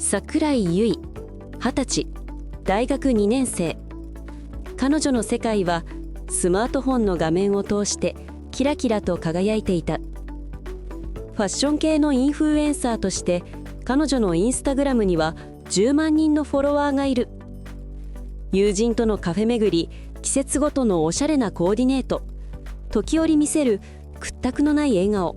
桜井優衣、20歳、大学2年生。彼女の世界はスマートフォンの画面を通してキラキラと輝いていた。ファッション系のインフルエンサーとして彼女のインスタグラムには10万人のフォロワーがいる。友人とのカフェ巡り、季節ごとのおしゃれなコーディネート、時折見せる屈託のない笑顔、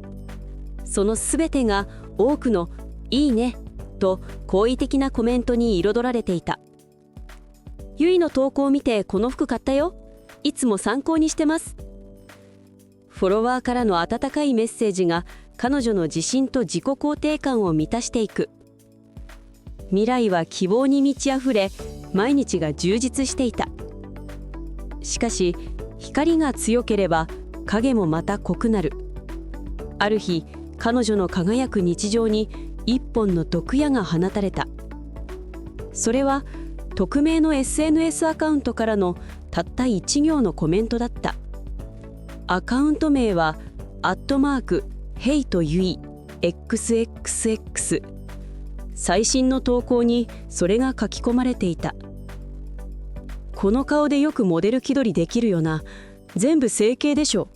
そのすべてが多くのいいねと好意的なコメントに彩られていた。ゆいの投稿を見てこの服買ったよ、いつも参考にしてます。フォロワーからの温かいメッセージが彼女の自信と自己肯定感を満たしていく。未来は希望に満ち溢れ、毎日が充実していた。しかし光が強ければ影もまた濃くなる。ある日、彼女の輝く日常に一本の毒矢が放たれた。それは匿名の SNS アカウントからのたった1行のコメントだった。アカウント名はヘイトユイ XXX。 最新の投稿にそれが書き込まれていた。この顔でよくモデル気取りできるよな、全部整形でしょ。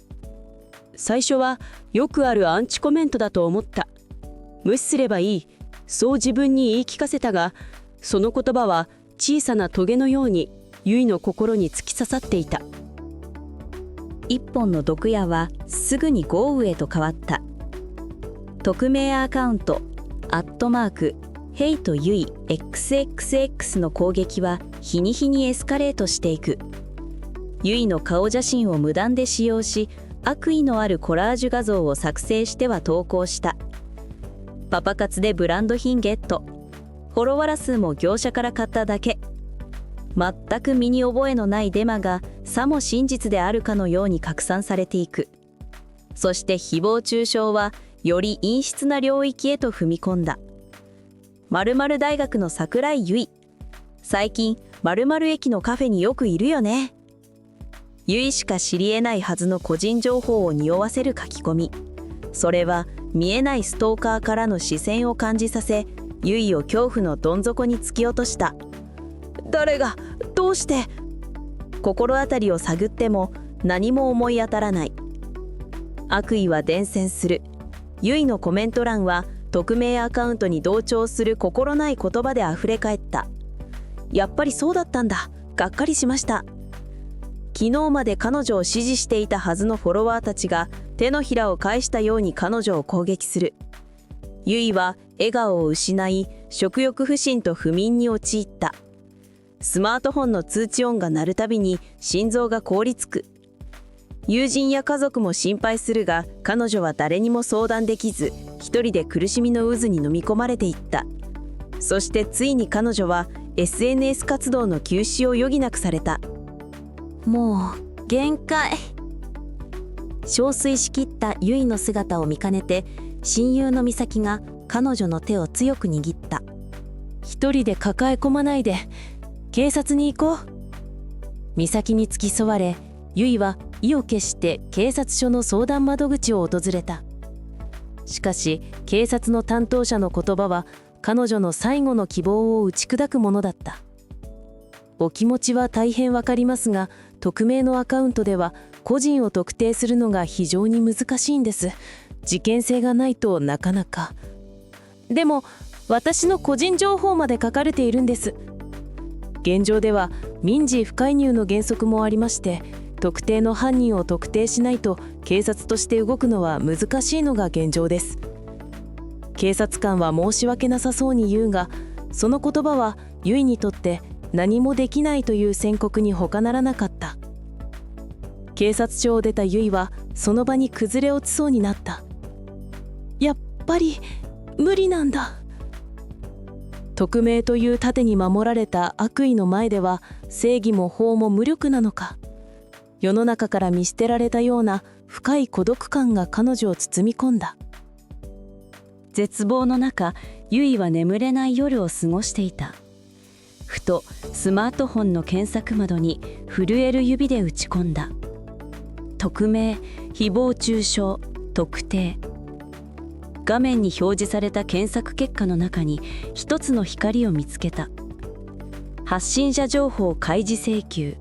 最初はよくあるアンチコメントだと思った。無視すればいい、そう自分に言い聞かせたが、その言葉は小さなトゲのようにゆいの心に突き刺さっていた。一本の毒矢はすぐに豪雨へと変わった。匿名アカウントヘイトユイ XXX の攻撃は日に日にエスカレートしていく。ユイの顔写真を無断で使用し、悪意のあるコラージュ画像を作成しては投稿した。パパ活でブランド品ゲット。フォロワー数も業者から買っただけ。全く身に覚えのないデマがさも真実であるかのように拡散されていく。そして誹謗中傷はより陰湿な領域へと踏み込んだ。〇〇大学の桜井優衣、最近〇〇駅のカフェによくいるよね。優衣しか知り得ないはずの個人情報を匂わせる書き込み。それは見えないストーカーからの視線を感じさせ、優衣を恐怖のどん底に突き落とした。誰が、どうして？心当たりを探っても何も思い当たらない。悪意は伝染する。優衣のコメント欄は匿名アカウントに同調する心ない言葉であふれ返った。やっぱりそうだったんだ。がっかりしました。昨日まで彼女を支持していたはずのフォロワーたちが手のひらを返したように彼女を攻撃する。優衣は笑顔を失い、食欲不振と不眠に陥った。スマートフォンの通知音が鳴るたびに心臓が凍りつく。友人や家族も心配するが、彼女は誰にも相談できず、一人で苦しみの渦に飲み込まれていった。そしてついに彼女は SNS 活動の休止を余儀なくされた。もう限界。憔悴しきった優衣の姿を見かねて、親友の美咲が彼女の手を強く握った。一人で抱え込まないで、警察に行こう。美咲に付き添われ、優衣は意を決して警察署の相談窓口を訪れた。しかし警察の担当者の言葉は彼女の最後の希望を打ち砕くものだった。お気持ちは大変わかりますが、匿名のアカウントでは個人を特定するのが非常に難しいんです。事件性がないとなかなか。でも私の個人情報まで書かれているんです。現状では民事不介入の原則もありまして、特定の犯人を特定しないと警察として動くのは難しいのが現状です。警察官は申し訳なさそうに言うが、その言葉は優衣にとって何もできないという宣告に他ならなかった。警察署を出た優衣はその場に崩れ落ちそうになった。やっぱり無理なんだ。匿名という盾に守られた悪意の前では正義も法も無力なのか。世の中から見捨てられたような深い孤独感が彼女を包み込んだ。絶望の中、優衣は眠れない夜を過ごしていた。ふとスマートフォンの検索窓に震える指で打ち込んだ。匿名、誹謗中傷、特定。画面に表示された検索結果の中に一つの光を見つけた。発信者情報開示請求。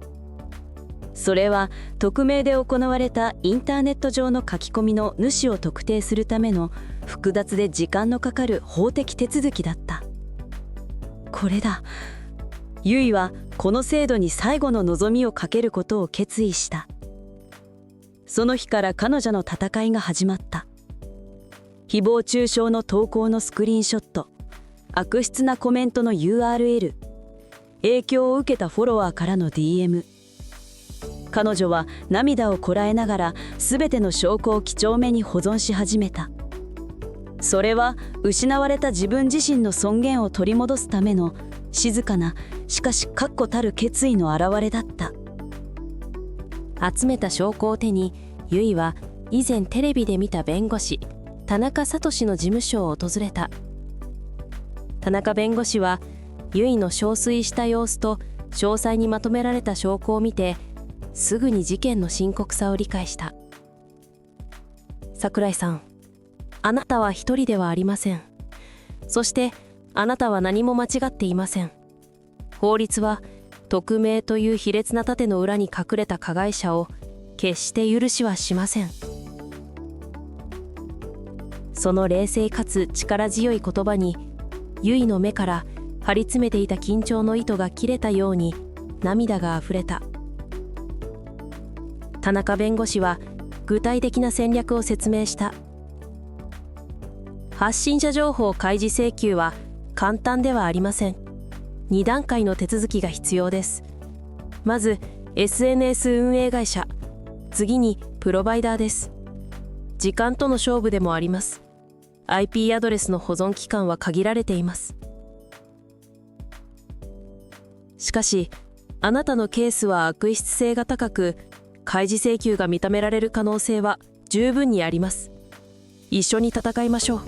それは匿名で行われたインターネット上の書き込みの主を特定するための複雑で時間のかかる法的手続きだった。これだ。ユイはこの制度に最後の望みをかけることを決意した。その日から彼女の戦いが始まった。誹謗中傷の投稿のスクリーンショット、悪質なコメントの URL、影響を受けたフォロワーからの DM。彼女は涙をこらえながら全ての証拠を几帳面に保存し始めた。それは失われた自分自身の尊厳を取り戻すための静かな、しかし確固たる決意の表れだった。集めた証拠を手に、ユイは以前テレビで見た弁護士田中聡の事務所を訪れた。田中弁護士はユイの憔悴した様子と詳細にまとめられた証拠を見て、すぐに事件の深刻さを理解した。桜井さん、あなたは一人ではありません。そしてあなたは何も間違っていません。法律は匿名という卑劣な盾の裏に隠れた加害者を決して許しはしません。その冷静かつ力強い言葉に、ユイの目から張り詰めていた緊張の糸が切れたように涙があふれた。田中弁護士は具体的な戦略を説明した。発信者情報開示請求は簡単ではありません。2段階の手続きが必要です。まず SNS 運営会社、次にプロバイダーです。時間との勝負でもあります。IP アドレスの保存期間は限られています。しかしあなたのケースは悪質性が高く、開示請求が認められる可能性は十分にあります。一緒に戦いましょう。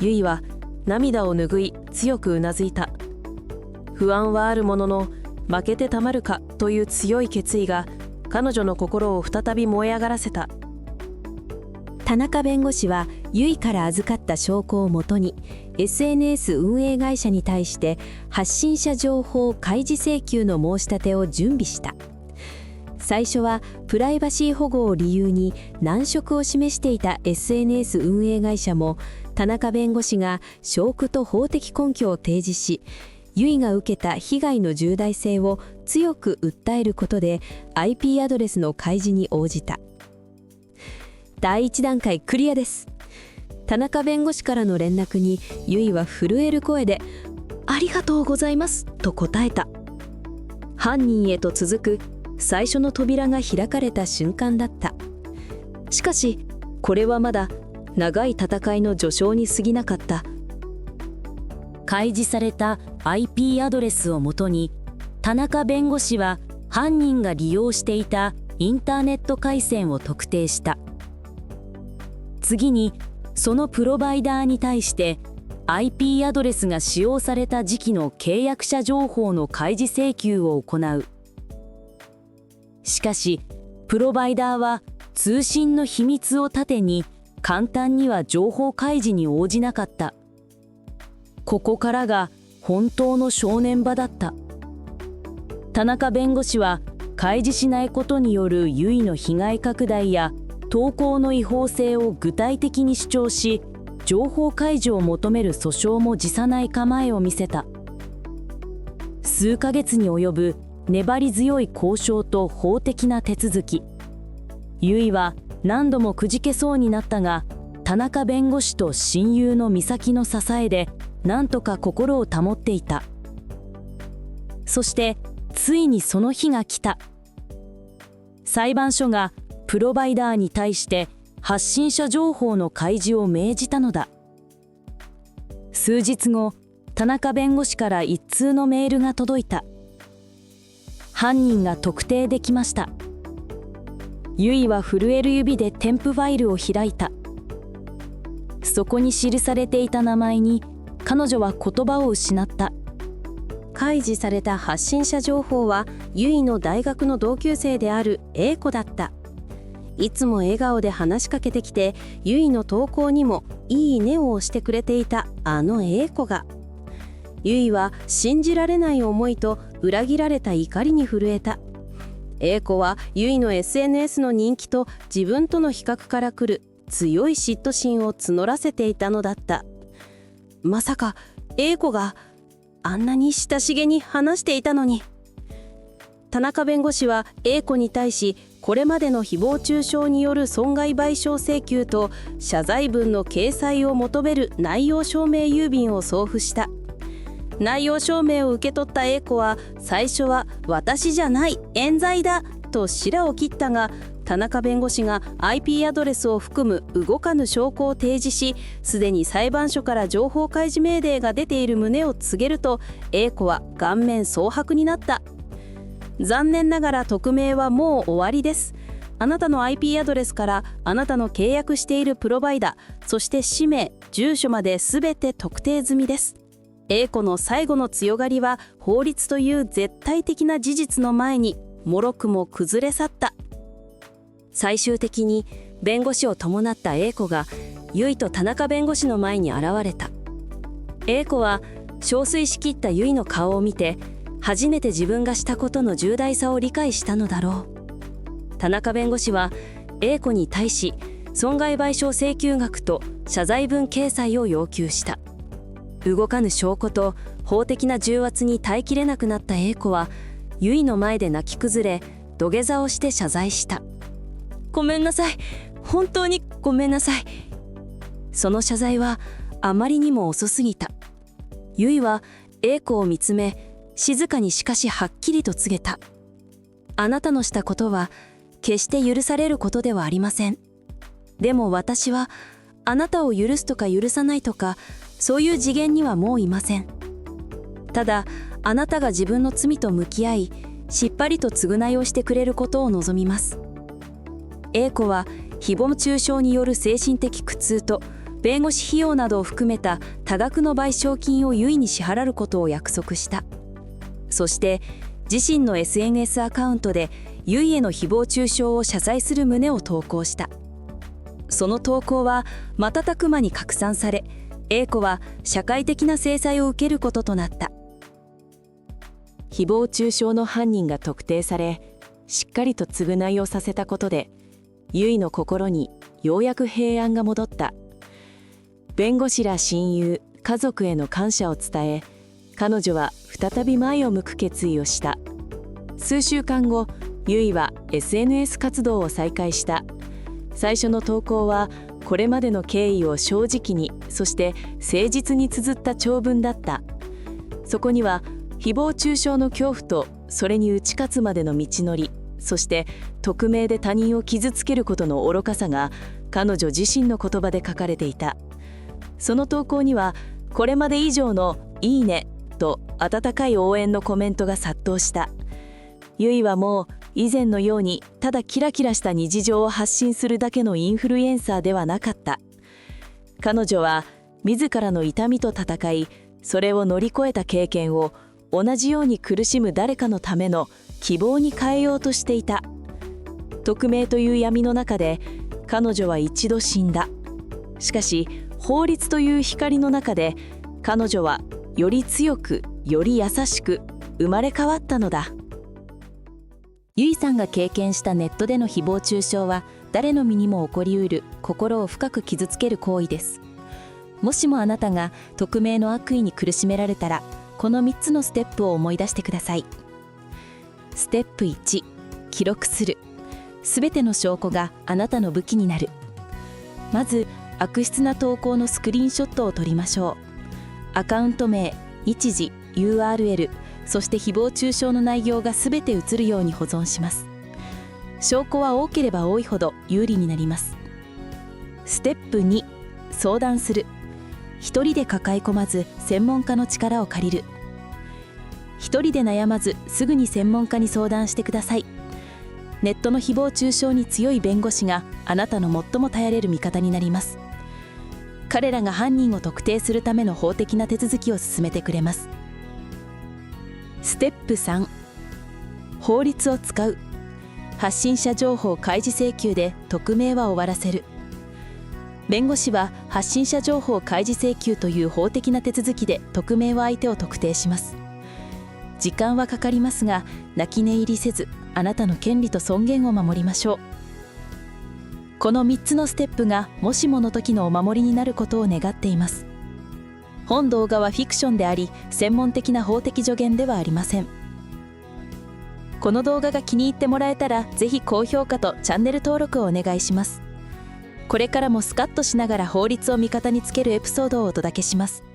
ユイは涙を拭い強くうなずいた。不安はあるものの、負けてたまるかという強い決意が彼女の心を再び燃え上がらせた。田中弁護士はユイから預かった証拠をもとに SNS 運営会社に対して発信者情報開示請求の申し立てを準備した。最初はプライバシー保護を理由に難色を示していた SNS 運営会社も、田中弁護士が証拠と法的根拠を提示し、ユイが受けた被害の重大性を強く訴えることで IP アドレスの開示に応じた。第1段階クリアです。田中弁護士からの連絡にユイは震える声でありがとうございますと答えた。犯人へと続く最初の扉が開かれた瞬間だった。しかしこれはまだ長い戦いの序章に過ぎなかった。開示された IP アドレスをもとに、田中弁護士は犯人が利用していたインターネット回線を特定した。次にそのプロバイダーに対して IP アドレスが使用された時期の契約者情報の開示請求を行う。しかしプロバイダーは通信の秘密を盾に簡単には情報開示に応じなかった。ここからが本当の正念場だった。田中弁護士は開示しないことによるユイの被害拡大や投稿の違法性を具体的に主張し、情報開示を求める訴訟も辞さない構えを見せた。数ヶ月に及ぶ粘り強い交渉と法的な手続き。ユイは何度もくじけそうになったが、田中弁護士と親友の美咲の支えで何とか心を保っていた。そしてついにその日が来た。裁判所がプロバイダーに対して発信者情報の開示を命じたのだ。数日後、田中弁護士から一通のメールが届いた。犯人が特定できました。ユイは震える指で添付ファイルを開いた。そこに記されていた名前に彼女は言葉を失った。開示された発信者情報はユイの大学の同級生である A 子だった。いつも笑顔で話しかけてきて、ゆいの投稿にもいいねを押してくれていたあの A 子が。ゆいは信じられない思いと裏切られた怒りに震えた。A 子はゆいの SNS の人気と自分との比較から来る強い嫉妬心を募らせていたのだった。まさか A 子があんなに親しげに話していたのに。田中弁護士は A 子に対し、これまでの誹謗中傷による損害賠償請求と謝罪文の掲載を求める内容証明郵便を送付した。内容証明を受け取った A 子は、最初は私じゃない冤罪だと白を切ったが、田中弁護士が IP アドレスを含む動かぬ証拠を提示し、すでに裁判所から情報開示命令が出ている旨を告げると、 A 子は顔面蒼白になった。残念ながら匿名はもう終わりです。あなたの IP アドレスからあなたの契約しているプロバイダー、そして氏名、住所まで全て特定済みです。A 子の最後の強がりは、法律という絶対的な事実の前にもろくも崩れ去った。最終的に弁護士を伴った A 子がゆいと田中弁護士の前に現れた。 A 子は憔悴しきったゆいの顔を見て、初めて自分がしたことの重大さを理解したのだろう。田中弁護士は A 子に対し損害賠償請求額と謝罪文掲載を要求した。動かぬ証拠と法的な重圧に耐えきれなくなった A 子は、ゆいの前で泣き崩れ土下座をして謝罪した。ごめんなさい、本当にごめんなさい。その謝罪はあまりにも遅すぎた。ゆいは A 子を見つめ、静かにしかしはっきりと告げた。あなたのしたことは決して許されることではありません。でも私はあなたを許すとか許さないとか、そういう次元にはもういません。ただあなたが自分の罪と向き合い、しっぱりと償いをしてくれることを望みます。 A 子は誹謗中傷による精神的苦痛と弁護士費用などを含めた多額の賠償金をゆいに支払うことを約束した。そして自身の SNS アカウントでゆいへの誹謗中傷を謝罪する旨を投稿した。その投稿は瞬く間に拡散され、 A 子は社会的な制裁を受けることとなった。誹謗中傷の犯人が特定され、しっかりと償いをさせたことで、ゆいの心にようやく平安が戻った。弁護士ら親友、家族への感謝を伝え、彼女は再び前を向く決意をした。数週間後、ゆいは SNS 活動を再開した。最初の投稿はこれまでの経緯を正直に、そして誠実に綴った長文だった。そこには誹謗中傷の恐怖とそれに打ち勝つまでの道のり、そして匿名で他人を傷つけることの愚かさが彼女自身の言葉で書かれていた。その投稿にはこれまで以上のいいねと温かい応援のコメントが殺到した。ゆいはもう以前のようにただキラキラした日常を発信するだけのインフルエンサーではなかった。彼女は自らの痛みと戦い、それを乗り越えた経験を同じように苦しむ誰かのための希望に変えようとしていた。匿名という闇の中で彼女は一度死んだ。しかし法律という光の中で彼女はより強く、より優しく生まれ変わったのだ。ゆいさんが経験したネットでの誹謗中傷は誰の身にも起こりうる心を深く傷つける行為です。もしもあなたが匿名の悪意に苦しめられたら、この3つのステップを思い出してください。ステップ1、記録する。すべての証拠があなたの武器になる。まず悪質な投稿のスクリーンショットを撮りましょう。アカウント名、日時、URL、そして誹謗中傷の内容がすべて映るように保存します。証拠は多ければ多いほど有利になります。ステップ2、相談する。一人で抱え込まず専門家の力を借りる。一人で悩まずすぐに専門家に相談してください。ネットの誹謗中傷に強い弁護士があなたの最も頼れる味方になります。彼らが犯人を特定するための法的な手続きを進めてくれます。ステップ3、法律を使う。発信者情報開示請求で匿名は終わらせる。弁護士は発信者情報開示請求という法的な手続きで匿名は相手を特定します。時間はかかりますが、泣き寝入りせず、あなたの権利と尊厳を守りましょう。この3つのステップがもしもの時のお守りになることを願っています。本動画はフィクションであり、専門的な法的助言ではありません。この動画が気に入ってもらえたら、ぜひ高評価とチャンネル登録をお願いします。これからもスカッとしながら法律を味方につけるエピソードをお届けします。